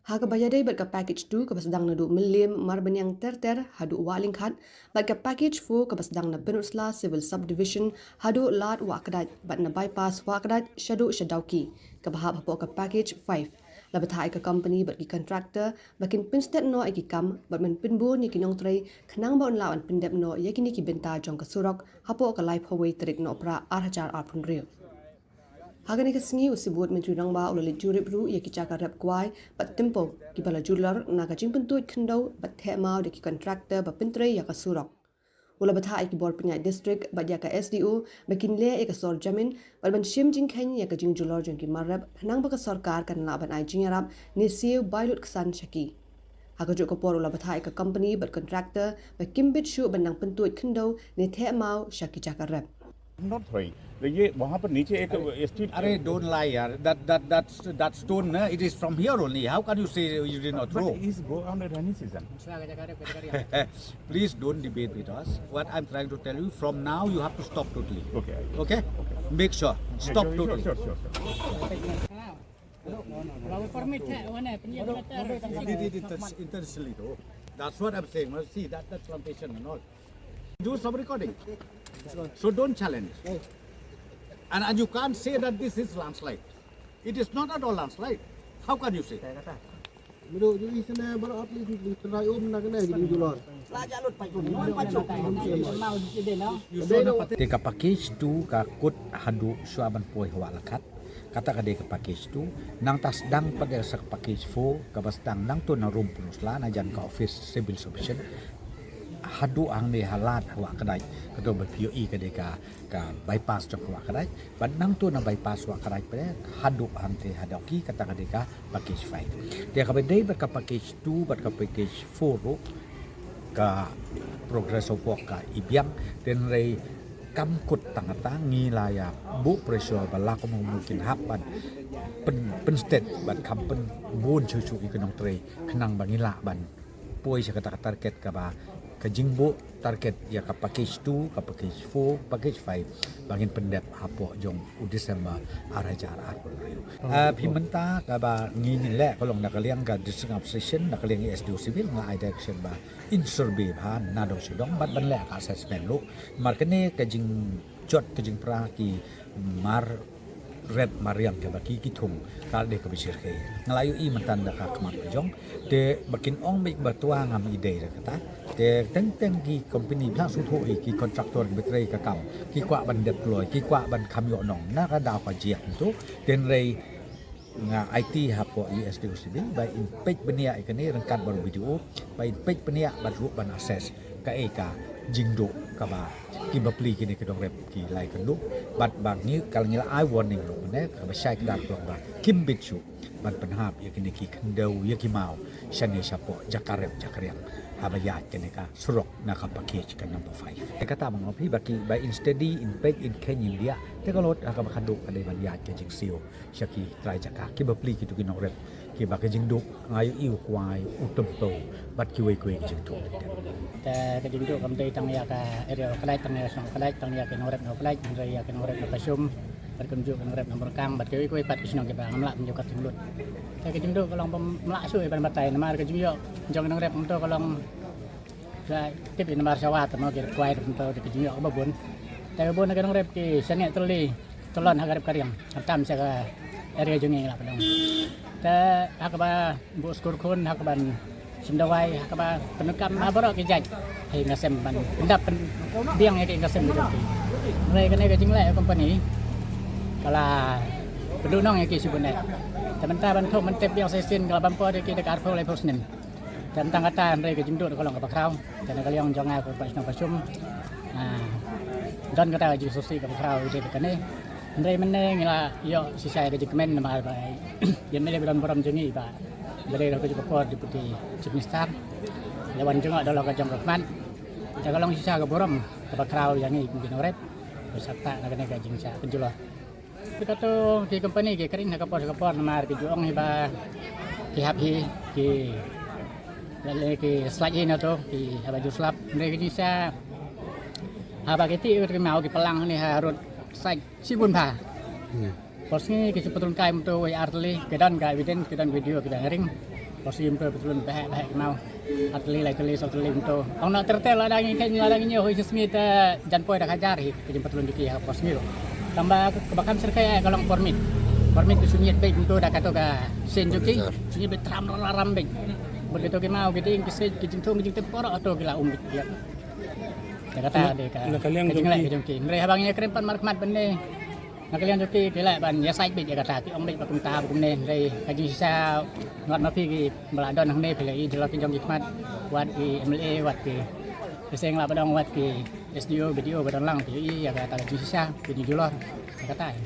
Haga bayadai bat ka package 2 ka basdang na 2 milim marbanyang terter hadu walingkhat bat ka package 4 ka basdang na Penusla Civil Subdivision hadu lat wakadat bat na bypass wakadat shadu shadauki ka bahab hapo ka package 5 labathai ka company bat ki contractor bakin pinstet no iki kam bat men pinbu ni kinong tray khnang ba lawan pindep no yakini ki benta jong ka surok hapo ka life haway trik no pra arhajar arpun rio Hagani kasingi usibut menteri rangba ulali jurip ru ia kicaka rap kuai bat tempo ki bala jular naga jing pentut kendau bat themau de ki kontraktor ba pentre ya ka surok ula batha ki bor penya district bat ya ka SDO bakin le e ka sor jamin bat ban shim jing khen ya ka jing jular jing ki marab nang ba ka sarkar kan la ban ai jing arab ni siu bailut ksan shaki Haga juk ko por ula batha ka company bat kontraktor ba kimbit shu ban nang pentut kendau ni themau shaki jaka rap Not right. ये वहाँ पर नीचे एक स्ट्रीट अरे don't lie यार that stone it is from here only. How can you say you did not throw? but is go on the rainy season. Please don't debate with us. What I'm trying to tell you, from now you have to stop totally. Okay. Make sure stop totally. Sure. Intentionally though. That's what I'm saying. Well, see that plantation and all. Do some recording. So don't challenge. And you can't say that this is landslide. It is not at all landslide. How can you say? Teka package tu ka kut hadu suaban poi hawalakat. Kata ka de ka package tu nang tas dang pada sa package 4 ka bastang nang tu na room Penusla na jan ka office civil subdivision hadu ang ni halat hawa kadai kato ba POE ka de ka bypass jok hawa kadai ban nang tu na bypass hawa kadai pare hadu ang te hadaki kata ka de ka package 5 dia ka bedai ba ka package 2 ba ka package 4 ro ka progress of work ka ibiang den rei kam kut tang ngilaya bu pressure balak mungkin hapan pen state ban kampen bun chuchu ikonong tre kenang bangila ban poi sa kata target ka ba ka jingbo target ya ka package 2 ka package 4 package 5 bangin pendep hapo jong u December arajar arpon rio pimenta ka ba ngin le kolong nakaliang ka district obsession nakaliang SDO civil nga direction ba in survey ba na do sidong bat ban le ka assessment lo markene ka jing jot ka jing pra ki mar red mariam ke baki kitung kal de ke bisir ke ngalayu I mentanda ka kemat jong de bakin ong baik batua ngam ide kata de teng ki company bla su tho ki kontraktor betre ka kam ki kwa ban deploy ki kwa ban kam yo nong na ka daw ka jiak tu den rei nga IT hapo USD civil by in page benia ikani rengkat baru video by in page benia baru ban access ka eka jingdo ka ba ki bapli kini ke dong rep ki lai kan lu bat bang ni kal ngila I warning lo ne ka ba shai ka dong ba kim bichu ban penhap ya kini ki kendau ya ki mau shane sapo jakarep jakariang habaya kini ka surok na ka package ka number 5 e kata mang opi baki by in steady in peg in Kenya India te kalot ka ba kandu ka dai ban ya ke jing sio shaki try jaka ki bapli ki tu ki nong rep ki ba ke jing du ngayu iu kwai utem to bat ki wei ki jing tu ta ka jing du kam dei tang ya ka area kalai tang ya song kalai tang ya ke norep no kalai ngai ya ke norep no pasum bat kum ju ke norep no rekam bat ke pat ki sinong ke ba ngamla menjo kat lut ta ka jing du kolong melak sui ban batai namar ka jing yo jong norep to kolong sa tip in namar sawat no ke kwai to ke jing yo ba bun ta bun ke norep ki sane teli tolon hagarep kariam tam sa ka area jong ngi la padang ta hakaba bu skur kun hakaban sindawai hakaba penukam abaro ke jaj hai ngasem ban ndap biang ke ngasem gitu mulai kena ke jinglai company kala pedunong ke sibune teman-teman ban thok man tep biang sesin kala bampo de ke dekat pole posnen dan tangata mulai ke jingdu kolong ke pakrau dan kaliang jonga ko pasum dan kata ji sosi ke pakrau de kene Ndai meneng la yo sisai ke jikmen nama bai yen mele beram jengi ba dari ko jikopor deputi chief minister lawan jenga adalah ka jam rahman ya kalong sisa ke borom ke bakrau yang ni mungkin orep beserta nak ka jing sa penjulo kita tu di company ke kering nak kapor nama ke juong hiba ki happy ki lele ki slide ini tu ki haba juslap ndai ke sisa haba ke ti ke mau ki pelang ni harut sai sibun pa pos ni ke sepetulun kai untuk artli kedan ka evidence kedan video kedan ring Posim tu betul bahak mau. Atli lai teli so teli untuk. Ang nak tertel ladang ini kan ladang ini hoi sesmi ta jan poi dah hajar hi kejim betul diki ha posmi. Tambah kebakan serkai kalau permit. Permit tu sunyet baik untuk dah kata ga sen joki. Sunyet betram laram baik. Begitu ke mau gitu yang kisah kejim tu kejim tempor atau gila umbit ya. Dah kata deka. Kejim lai joki. Mereka abangnya kerempan markmat bende. Nakalian joki kela ban ya side bit ya kata ki om baik pakum ta pakum ne dai kaji sa ngot ma pi ki beladon nang ne pele i jelok jong hikmat wat ki MLA wat ki seng la badang wat ki SDO video badang lang pi ya kata kaji sa ki julor kata